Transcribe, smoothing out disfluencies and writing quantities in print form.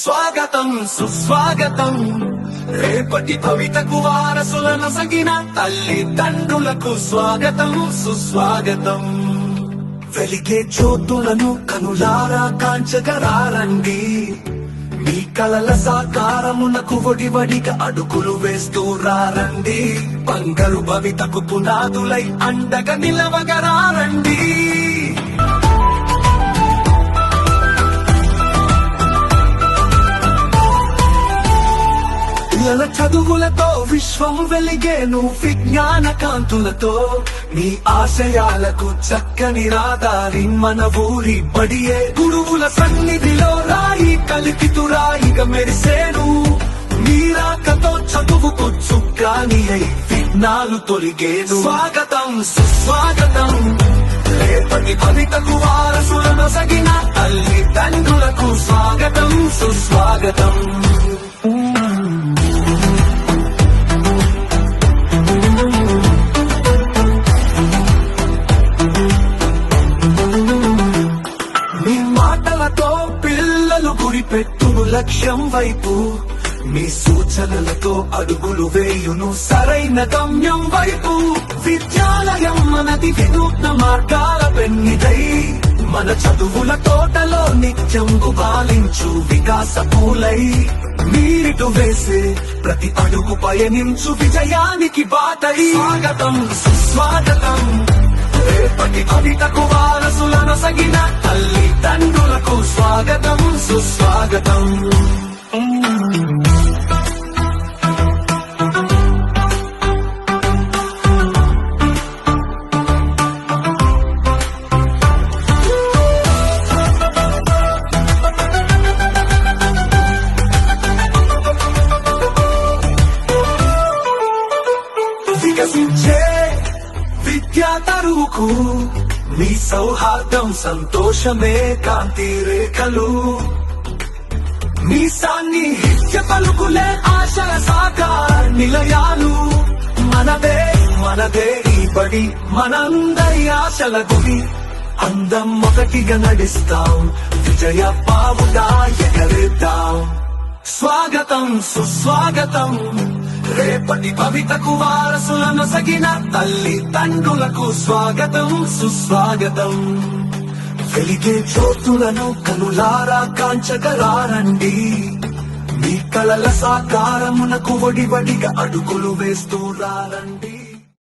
స్వాగతం సుస్వాగతం. రేపటి భవితకు వారసులను సగిన తల్లిదండ్రులకు స్వాగతం సుస్వాగతం. వెలిగే జ్యోతులను కనులారా కాంచగరారండి. మీ కలల సాకారమునకు వడివడిగా అడుగులు వేస్తూ రారండి. బంగారు భవితకు పునాదులై అండగా నిలవగరారండి. పిల్లల చదువులతో విశ్వం వెలిగేను విజ్ఞాన కాంతులతో. మీ ఆశయాలకు చక్కని రాదారి మన ఊరి బడియే. గురువుల సన్నిధిలో రాయి కలికితురాయిగా మెరిసేను. మీరాకతో చదువుకు చుక్కాని అయి విఘ్నాలు తొలిగేను. స్వాగతం సుస్వాగతం. రేపటి భవితకు వారసులను సగిన తల్లిదండ్రులకు స్వాగతం సుస్వాగతం. పిల్లలు గురిపెట్టును లక్ష్యం వైపు. మీ సూచనలతో అడుగులు వేయును సరైన గమ్యం వైపు. విద్యాలయం మనది వినూత్న మార్గాల పెన్నిదై. మన చదువుల తోటలో నిత్యం గుబాలించు వికాస పూలై. మీరిటు వేసే ప్రతి అడుగు పయనించు విజయానికి బాటై. స్వాగతం సుస్వాగతం. రేపటి భవితకు వారసులను సగిన తల్లిదండ్రులకు స్వాగతం సుస్వాగతం. వికసించే విద్యా తరువుకు మీ సౌహార్దం సంతోషమే కాంతి రేఖలు. మీ సాన్నిహిత్య పలుకులే ఆశల సాకార నిలయాలు. మనదే మనదే ఈ బడి మనందరి ఆశల గుడి. అందం ఒకటిగా నడిస్తాం విజయ పావుగా ఎగరేద్దాం. స్వాగతం సుస్వాగతం. రేపటి భవితకు వారసులను సగిన తల్లిదండ్రులకు స్వాగతం సుస్వాగతం. వెలిగే జ్యోతులను కనులారా కాంచగరారండి. మీ కలల సాకారమునకు వడివడిగా అడుగులు వేస్తూ రారండి.